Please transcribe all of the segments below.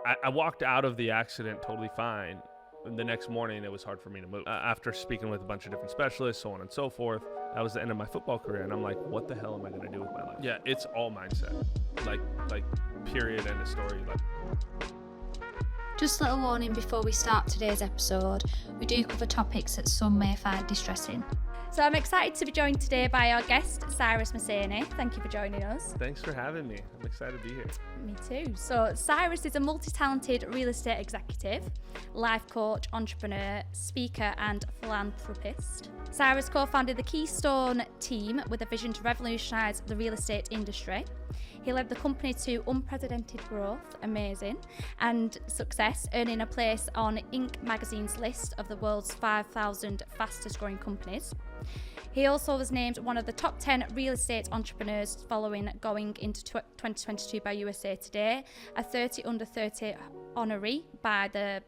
I walked out of the accident totally fine. The next morning, it was hard for me to move. After speaking with a bunch of different specialists, so on and so forth, that was the end of my football career. And I'm like, what the hell am I going to do with my life? Yeah, it's all mindset. Like period, end of story. Just a little warning before we start today's episode, we do cover topics that some may find distressing. So I'm excited to be joined today by our guest, Cyrus Mohseni. Thank you for joining us. Thanks for having me. I'm excited to be here. Me too. So Cyrus is a multi-talented real estate executive, life coach, entrepreneur, speaker and philanthropist. Cyrus co-founded the Keystone Team with a vision to revolutionise the real estate industry. He led the company to unprecedented growth, amazing, and success, earning a place on Inc. magazine's list of the world's 5,000 fastest growing companies. He also was named one of the top 10 real estate entrepreneurs following going into 2022 by USA Today, a 30 under 30 honoree by the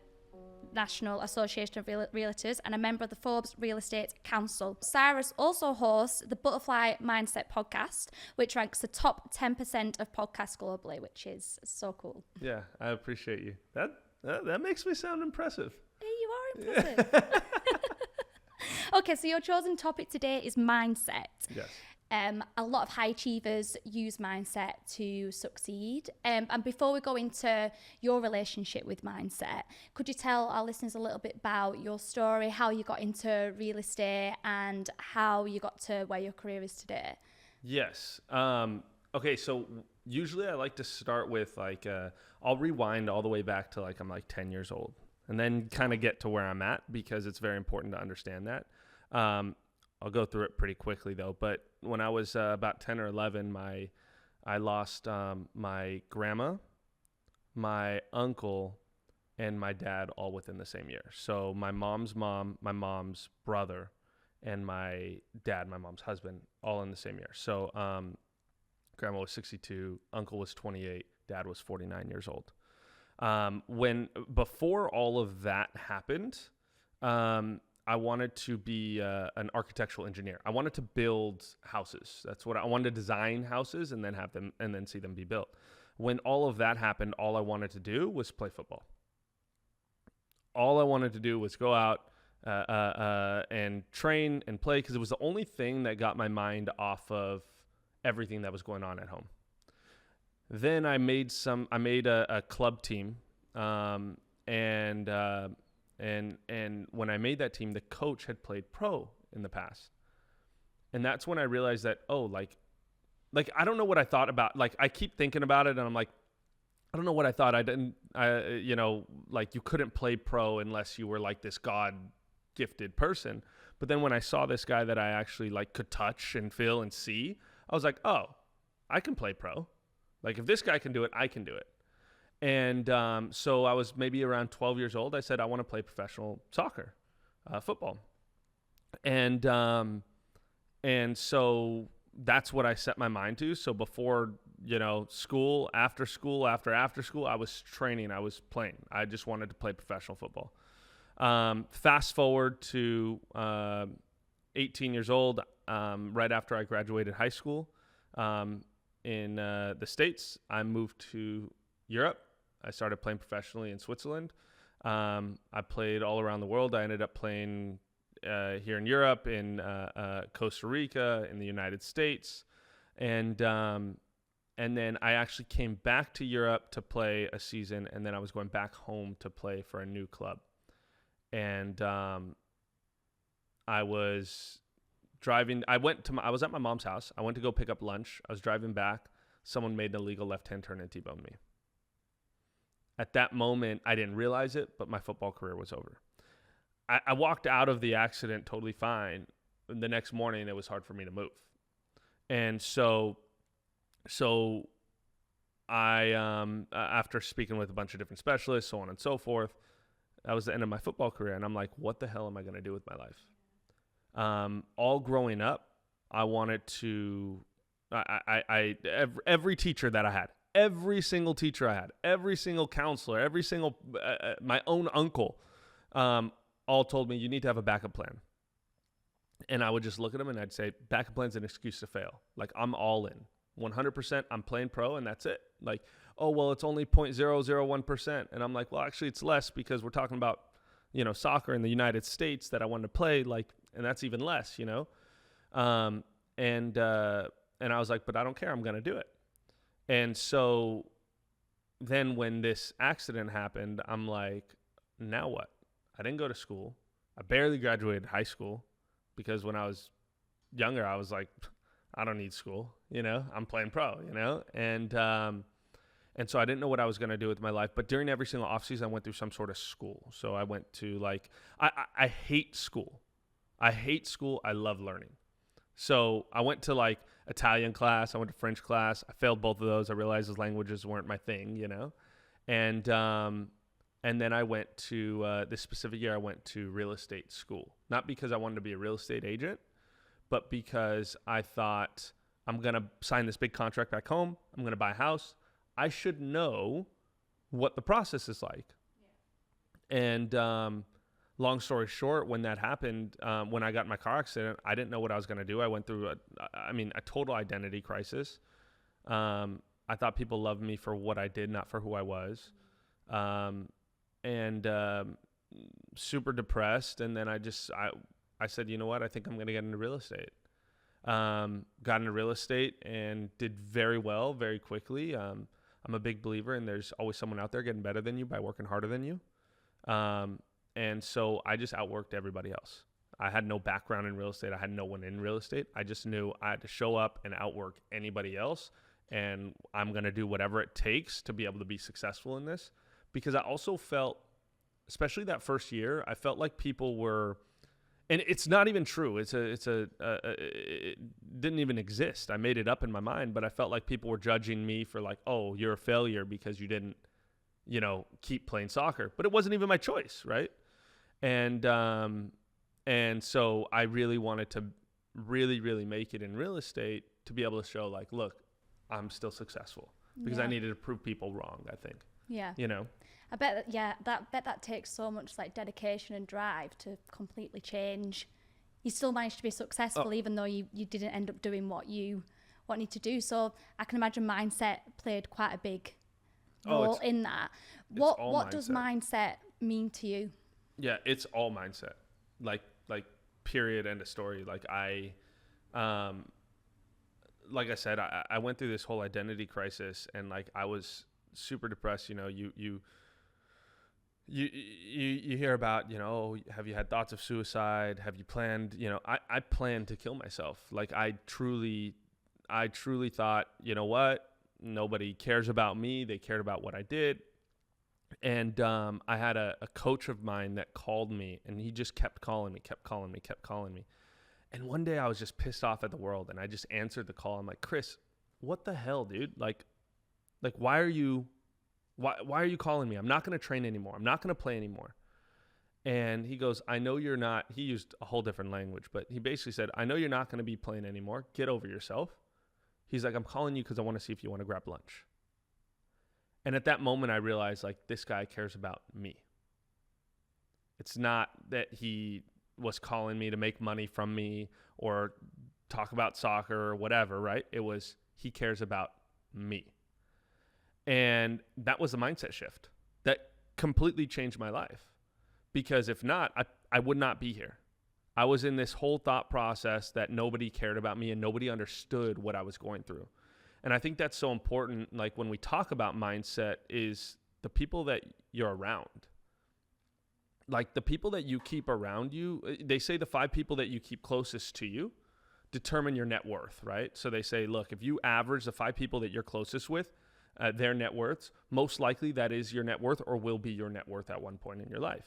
National Association of Realtors and a member of the Forbes Real Estate Council. Cyrus also hosts the Butterfly Mindset podcast, which ranks the top 10% of podcasts globally, which is so cool. Yeah, I appreciate you. That makes me sound impressive. Hey, you are impressive. Okay, so your chosen topic today is mindset. Yes. A lot of high achievers use mindset to succeed. And before we go into your relationship with mindset, could you tell our listeners a little bit about your story, how you got into real estate and how you got to where your career is today? Yes. Okay, so usually I like to start with I'll rewind all the way back to I'm 10 years old and then kind of get to where I'm at because it's very important to understand that. I'll go through it pretty quickly though, but when I was about 10 or 11, I lost my grandma, my uncle, and my dad all within the same year. So my mom's mom, my mom's brother, and my dad, my mom's husband, all in the same year. So grandma was 62, uncle was 28, dad was 49 years old. Before all of that happened, I wanted to be an architectural engineer. I wanted to build houses. That's what I wanted to design houses and then have them and then see them be built. When all of that happened, all I wanted to do was play football. All I wanted to do was go out and train and play because it was the only thing that got my mind off of everything that was going on at home. Then I made a club team and when I made that team, the coach had played pro in the past. And that's when I realized that, I don't know what I thought about, I keep thinking about it and I'm like, I don't know what I thought. You couldn't play pro unless you were this God gifted person. But then when I saw this guy that I actually could touch and feel and see, I was like, oh, I can play pro. If this guy can do it, I can do it. And so I was maybe around 12 years old. I said, I want to play professional soccer, football. And so that's what I set my mind to. So before, school, after school, after school, I was training, I was playing. I just wanted to play professional football. Fast forward to 18 years old, right after I graduated high school in the States, I moved to Europe. I started playing professionally in Switzerland. I played all around the world. I ended up playing here in Europe, in Costa Rica, in the United States. And then I actually came back to Europe to play a season, and then I was going back home to play for a new club. And I was driving. I was at my mom's house. I went to go pick up lunch. I was driving back. Someone made an illegal left-hand turn and T-boned me. At that moment, I didn't realize it, but my football career was over. I walked out of the accident totally fine. The next morning, it was hard for me to move. And so I, after speaking with a bunch of different specialists, so on and so forth, that was the end of my football career. And I'm like, what the hell am I going to do with my life? All growing up, I wanted to, every teacher that I had, every single teacher I had, every single counselor, every single, my own uncle, all told me you need to have a backup plan. And I would just look at them and I'd say, backup plan's an excuse to fail. I'm all in. 100%, I'm playing pro and that's it. oh, well, it's only 0.001%. And I'm like, well, actually it's less because we're talking about, soccer in the United States that I wanted to play, and that's even less, and I was like, but I don't care. I'm going to do it. And so then when this accident happened, I'm like, now what? I didn't go to school. I barely graduated high school because when I was younger, I was like, I don't need school, I'm playing pro, and so I didn't know what I was going to do with my life. But during every single offseason, I went through some sort of school. So I went to I hate school. I hate school. I love learning. So I went to Italian class. I went to French class. I failed both of those. I realized those languages weren't my thing, And then I went to, this specific year, I went to real estate school. Not because I wanted to be a real estate agent, but because I thought I'm going to sign this big contract back home. I'm going to buy a house. I should know what the process is like. Yeah. And long story short, when that happened, when I got in my car accident, I didn't know what I was going to do. I went through a total identity crisis. I thought people loved me for what I did, not for who I was. And super depressed. And then I said, you know what? I think I'm going to get into real estate. Got into real estate and did very well, very quickly. I'm a big believer in there's always someone out there getting better than you by working harder than you. And so I just outworked everybody else. I had no background in real estate. I had no one in real estate. I just knew I had to show up and outwork anybody else. And I'm going to do whatever it takes to be able to be successful in this. Because I also felt, especially that first year, I felt like people were, and it's not even true. It didn't even exist. I made it up in my mind, but I felt like people were judging me for oh, you're a failure because you didn't, keep playing soccer. But it wasn't even my choice, right? And so I really wanted to really, really make it in real estate to be able to show look, I'm still successful because I needed to prove people wrong, I think. Yeah. I bet that takes so much dedication and drive to completely change. You still managed to be successful even though you didn't end up doing what you wanted to do. So I can imagine mindset played quite a big role in that. What does mindset mean to you? Yeah, it's all mindset. Period, end of story. I said, I went through this whole identity crisis and I was super depressed. You hear about, have you had thoughts of suicide? Have you planned, I planned to kill myself. I truly thought, you know what? Nobody cares about me. They cared about what I did. And I had a coach of mine that called me and he just kept calling me. And one day I was just pissed off at the world and I just answered the call. I'm like, Chris, what the hell, dude? Why are you calling me? I'm not going to train anymore. I'm not going to play anymore. And he goes, I know you're not, he used a whole different language, but he basically said, I know you're not going to be playing anymore. Get over yourself. He's like, I'm calling you because I want to see if you want to grab lunch. And at that moment, I realized this guy cares about me. It's not that he was calling me to make money from me or talk about soccer or whatever, right? It was, he cares about me. And that was a mindset shift that completely changed my life. Because if not, I would not be here. I was in this whole thought process that nobody cared about me and nobody understood what I was going through. And I think that's so important. When we talk about mindset is the people that you're around. The people that you keep around you, they say the 5 people that you keep closest to you determine your net worth, right? So they say, look, if you average the 5 people that you're closest with, their net worths, most likely that is your net worth or will be your net worth at one point in your life.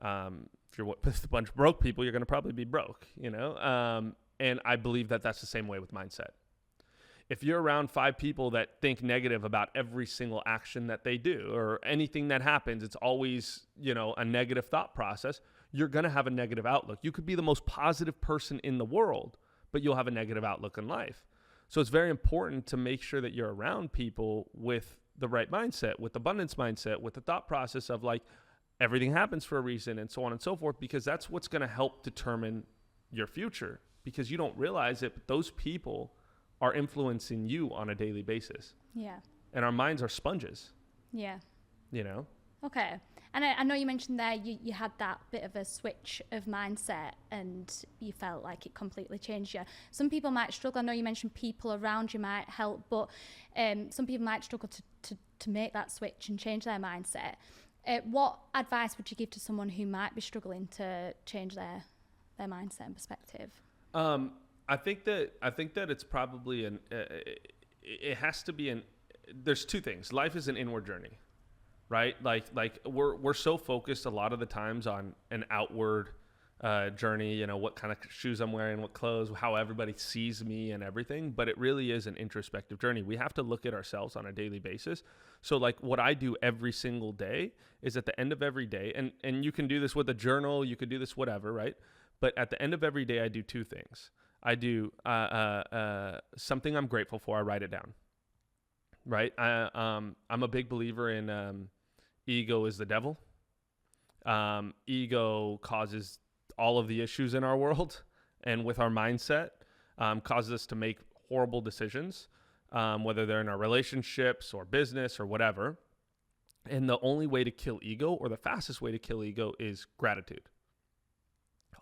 If you're with a bunch of broke people, you're going to probably be broke, and I believe that that's the same way with mindset. If you're around 5 people that think negative about every single action that they do or anything that happens, it's always, a negative thought process, you're going to have a negative outlook. You could be the most positive person in the world, but you'll have a negative outlook in life. So it's very important to make sure that you're around people with the right mindset, with abundance mindset, with the thought process of everything happens for a reason and so on and so forth, because that's what's going to help determine your future, because you don't realize it, but those people are influencing you on a daily basis. Yeah. and our minds are sponges, Yeah. you know? Okay. And I know you mentioned there you had that bit of a switch of mindset and you felt like it completely changed you. Some people might struggle. I know you mentioned people around you might help, but some people might struggle to make that switch and change their mindset. What advice would you give to someone who might be struggling to change their mindset and perspective? I think that it's probably it has to be there's two things. Life is an inward journey, right? Like we're so focused a lot of the times on an outward journey, you know, what kind of shoes I'm wearing, what clothes, how everybody sees me and everything. But it really is an introspective journey. We have to look at ourselves on a daily basis. So like what I do every single day is at the end of every day, and you can do this with a journal, you could do this, whatever, right? But at the end of every day, I do two things. I do something I'm grateful for. I write it down, right? I'm a big believer in ego is the devil. Ego causes all of the issues in our world, and with our mindset, causes us to make horrible decisions, whether they're in our relationships or business or whatever. And the only way to kill ego, or the fastest way to kill ego, is gratitude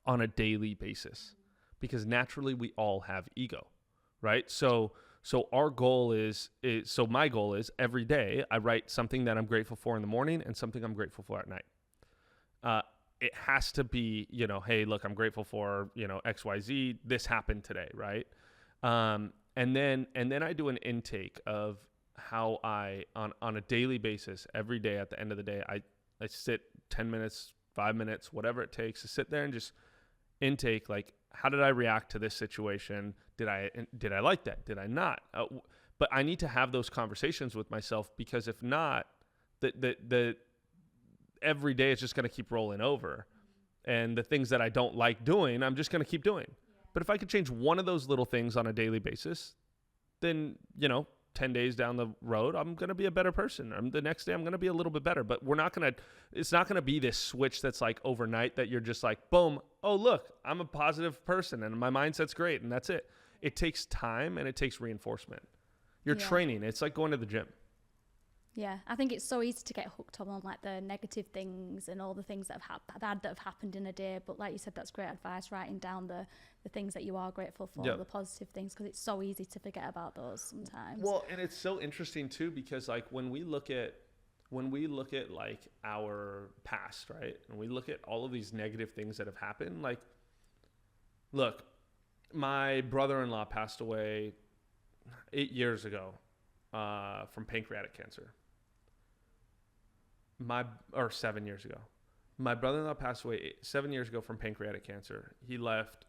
on a daily basis, because naturally we all have ego, right? So our goal so my goal is every day I write something that I'm grateful for in the morning and something I'm grateful for at night. It has to be, you know, hey, look, I'm grateful for, you know, XYZ. This happened today, right? And then I do an intake of how I, on a daily basis, every day at the end of the day, I sit 10 minutes, 5 minutes, whatever it takes to sit there and just intake, like, how did I react to this situation? Did I like that? Did I not? But I need to have those conversations with myself, because if not, the every day it's just going to keep rolling over. And the things that I don't like doing, I'm just going to keep doing. Yeah. But if I could change one of those little things on a daily basis, then, you know, 10 days down the road, I'm going to be a better person. The next day I'm going to be a little bit better, but it's not going to be this switch that's like overnight that you're just like, boom, oh, look, I'm a positive person and my mindset's great. And that's it. It takes time and it takes reinforcement. You're training. It's like going to the gym. Yeah, I think it's so easy to get hooked on like the negative things and all the things that have happened in a day. But like you said, that's great advice, writing down the things that you are grateful for, the positive things, because it's so easy to forget about those sometimes. Well, and it's so interesting too, because like when we look at like our past, right? And we look at all of these negative things that have happened, like, look, my brother-in-law passed away 8 years ago from pancreatic cancer. 7 years ago. My brother-in-law passed away 7 years ago from pancreatic cancer. He left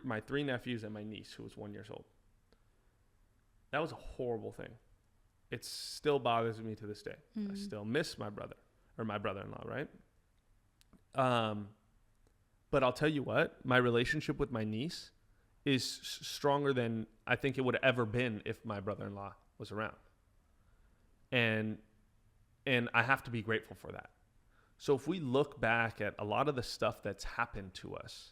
my three nephews and my niece, who was 1 year old. That was a horrible thing. It still bothers me to this day. I still miss my brother-in-law, right? But I'll tell you what, my relationship with my niece is stronger than I think it would have ever been if my brother-in-law was around. And I have to be grateful for that. So if we look back at a lot of the stuff that's happened to us,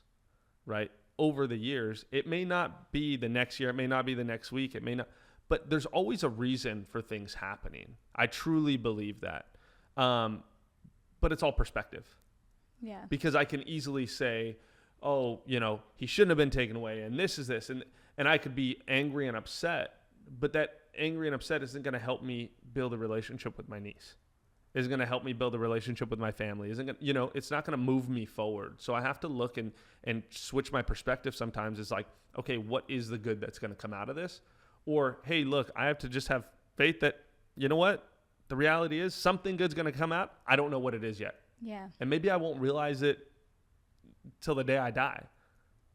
right, over the years, it may not be the next year, it may not be the next week, it may not, but there's always a reason for things happening. I truly believe that. But it's all perspective. Yeah. Because I can easily say, oh, you know, he shouldn't have been taken away, and this is this, and I could be angry and upset, but that angry and upset isn't going to help me build a relationship with my niece. Isn't going to help me build a relationship with my family. It's not going to move me forward. So I have to look and switch my perspective sometimes. It's like, okay, what is the good that's going to come out of this? Or, hey, look, I have to just have faith that, you know what? The reality is something good's going to come out. I don't know what it is yet. Yeah. And maybe I won't realize it till the day I die.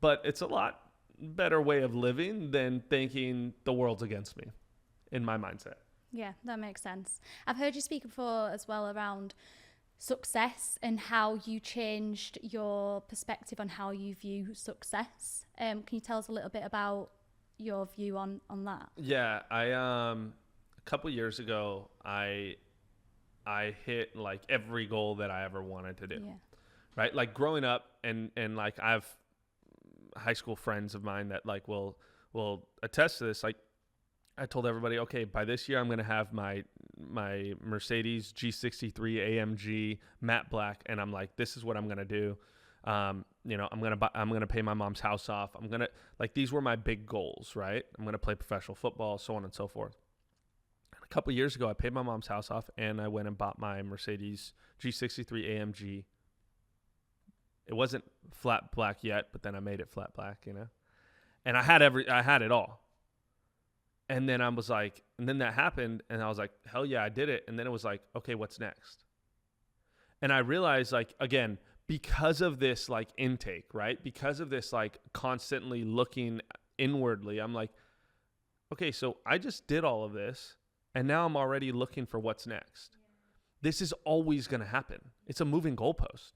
But it's a lot better way of living than thinking the world's against me, in my mindset. Yeah, that makes sense. I've heard you speak before as well around success and how you changed your perspective on how you view success. Can you tell us a little bit about your view on that? Yeah, a couple years ago, I hit like every goal that I ever wanted to do. Yeah. Right? Like growing up and like I have high school friends of mine that like will attest to this. Like I told everybody, okay, by this year I'm going to have my Mercedes G63 AMG matte black, and I'm like, this is what I'm gonna do. I'm gonna pay my mom's house off. These were my big goals, right? I'm gonna play professional football, so on and so forth. A couple of years ago, I paid my mom's house off, and I went and bought my Mercedes G63 AMG. It wasn't flat black yet, but then I made it flat black, and I had it all. And then I was like, and then that happened, and I was like, hell yeah, I did it. And then it was like, okay, what's next? And I realized, like, again, because of this like intake, right? Because of this like constantly looking inwardly, I'm like, okay, so I just did all of this, and now I'm already looking for what's next. This is always going to happen. It's a moving goalpost.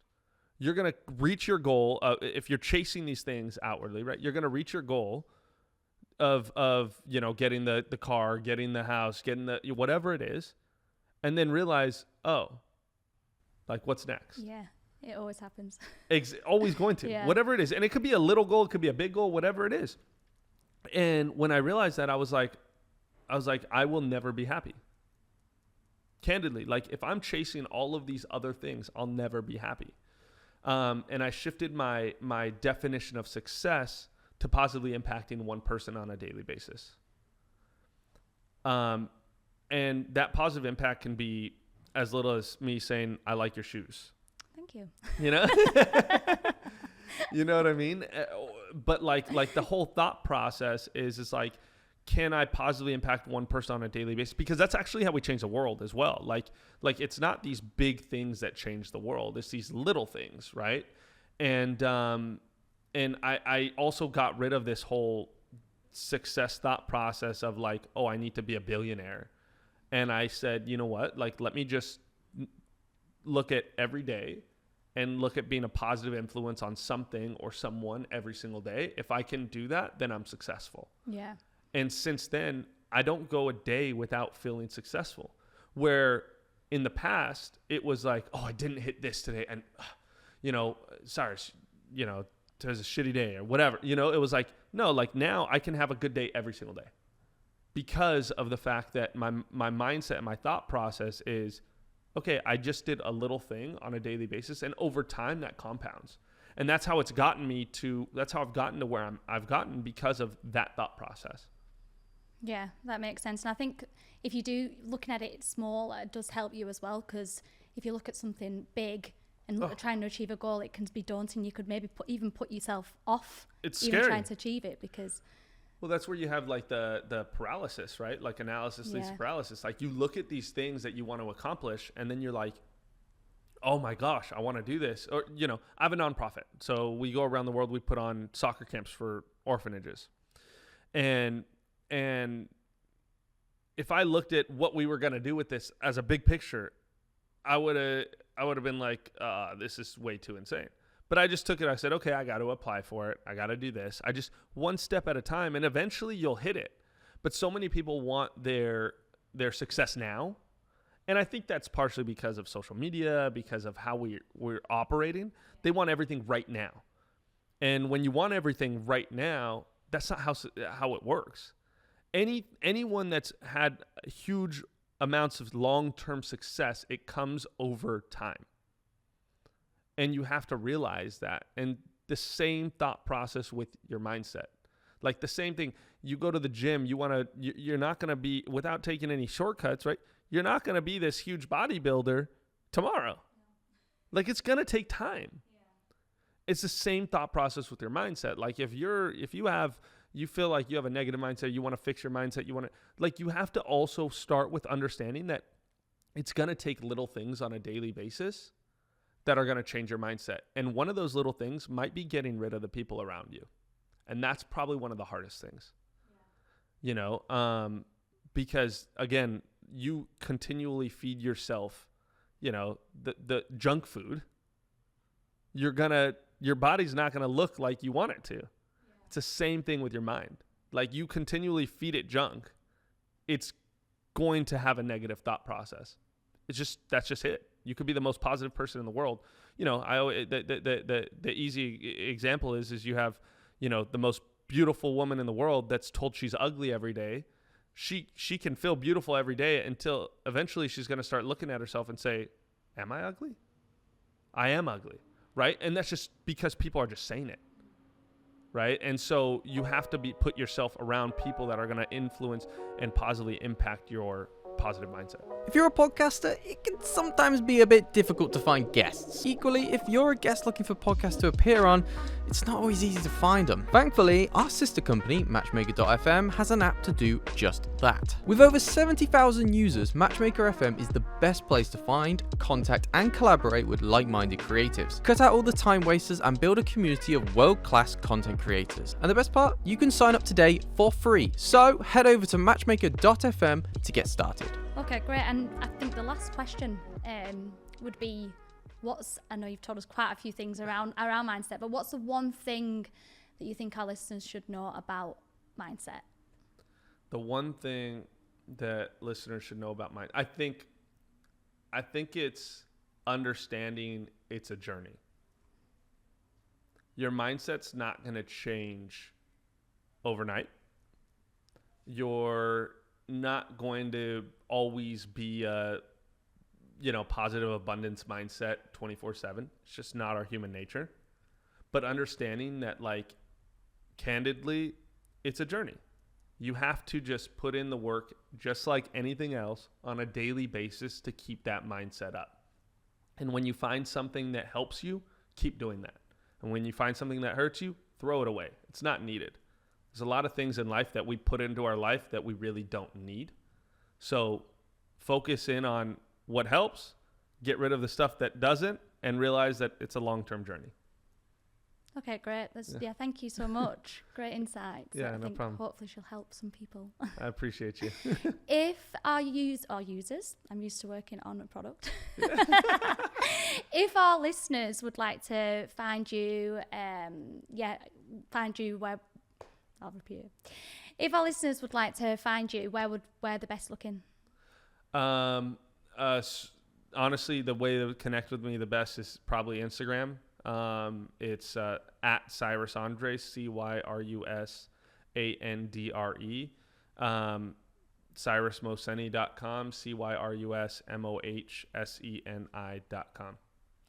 You're going to reach your goal if you're chasing these things outwardly, right? You're going to reach your goal of getting the car, getting the house, getting the whatever it is, and then realize, oh, like, what's next? Yeah, it always happens. Always going to. Yeah. Whatever it is. And it could be a little goal, it could be a big goal, whatever it is. And when I realized that, I was like, I will never be happy. Candidly, like, if I'm chasing all of these other things, I'll never be happy. And I shifted my definition of success to positively impacting one person on a daily basis. And that positive impact can be as little as me saying, I like your shoes. Thank you. You know? You know what I mean? But like the whole thought process is like, can I positively impact one person on a daily basis? Because that's actually how we change the world as well. Like it's not these big things that change the world. It's these little things, right? And I also got rid of this whole success thought process of like, oh, I need to be a billionaire. And I said, you know what? Like, let me just look at every day and look at being a positive influence on something or someone every single day. If I can do that, then I'm successful. Yeah. And since then, I don't go a day without feeling successful. Where in the past, it was like, oh, I didn't hit this today. And, Cyrus, today's a shitty day or whatever. It was like, no, like now I can have a good day every single day. Because of the fact that my mindset and my thought process is, okay, I just did a little thing on a daily basis. And over time, that compounds. And that's how I've gotten to where I've gotten because of that thought process. Yeah, that makes sense. And I think if you do looking at it small, it does help you as well. Because if you look at something big and trying to achieve a goal, it can be daunting. You could maybe put yourself off. It's even scary. Trying to achieve it because. Well, that's where you have like the paralysis, right? Like analysis leads to paralysis. Like you look at these things that you want to accomplish, and then you're like, oh my gosh, I want to do this. Or, I have a nonprofit. So we go around the world, we put on soccer camps for orphanages. And if I looked at what we were going to do with this as a big picture, I would have been like, this is way too insane. But I just took it. I said, okay, I got to apply for it. I got to do this. I just one step at a time, and eventually you'll hit it. But so many people want their success now. And I think that's partially because of social media, because of how we're operating. They want everything right now. And when you want everything right now, that's not how it works. Anyone that's had huge amounts of long-term success, it comes over time. And you have to realize that. And the same thought process with your mindset. Like the same thing, you go to the gym, you're not going to be, without taking any shortcuts, right? You're not going to be this huge bodybuilder tomorrow. Like it's going to take time. Yeah. It's the same thought process with your mindset. Like if you feel like you have a negative mindset, you want to fix your mindset, you have to also start with understanding that it's going to take little things on a daily basis that are going to change your mindset. And one of those little things might be getting rid of the people around you. And that's probably one of the hardest things, because again, you continually feed yourself, the junk food. Your body's not going to look like you want it to. Yeah. It's the same thing with your mind. Like you continually feed it junk. It's going to have a negative thought process. That's just it. You could be the most positive person in the world. The easy example is you have, the most beautiful woman in the world that's told she's ugly every day. she can feel beautiful every day until eventually she's going to start looking at herself and say, am I ugly? I am ugly, right? And that's just because people are just saying it, right? And so you have to put yourself around people that are going to influence and positively impact your positive mindset. If you're a podcaster, it can sometimes be a bit difficult to find guests. Equally, if you're a guest looking for podcasts to appear on, it's not always easy to find them. Thankfully, our sister company, MatchMaker.fm, has an app to do just that. With over 70,000 users, MatchMaker FM is the best place to find, contact, and collaborate with like-minded creatives. Cut out all the time wasters and build a community of world-class content creators. And the best part? You can sign up today for free. So head over to MatchMaker.fm to get started. Okay, great. And I think the last question would be, I know you've told us quite a few things around mindset, but what's the one thing that you think our listeners should know about mindset? The one thing that listeners should know about mindset, I think it's understanding it's a journey. Your mindset's not going to change overnight. You're not going to always be a positive abundance mindset 24/7. It's just not our human nature. But understanding that, like, candidly, it's a journey. You have to just put in the work, just like anything else, on a daily basis to keep that mindset up. And when you find something that helps you, keep doing that. And when you find something that hurts you, throw it away. It's not needed. There's a lot of things in life that we put into our life that we really don't need. So focus in on what helps, get rid of the stuff that doesn't, and realize that it's a long-term journey. Okay, great. Thank you so much. Great insights. Yeah, I no think problem. Hopefully she'll help some people. I appreciate you. If our users, I'm used to working on a product. If our listeners would like to find you, where, I'll repeat it. If our listeners would like to find you, where the best looking? Honestly, the way to connect with me the best is probably Instagram. It's at Cyrus Andre, CyrusAndre. CyrusMohseni.com, CyrusMohseni.com.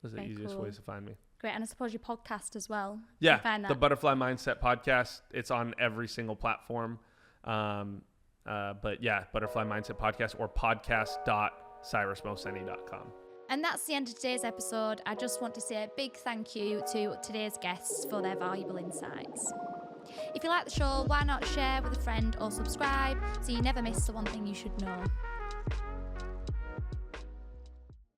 Those are the easiest ways to find me. Great. And I suppose your podcast as well. Yeah, the Butterfly Mindset podcast. It's on every single platform. But yeah, Butterfly Mindset podcast or podcast.cyrusmohseni.com. And that's the end of today's episode. I just want to say a big thank you to today's guests for their valuable insights. If you like the show, why not share with a friend or subscribe so you never miss the one thing you should know.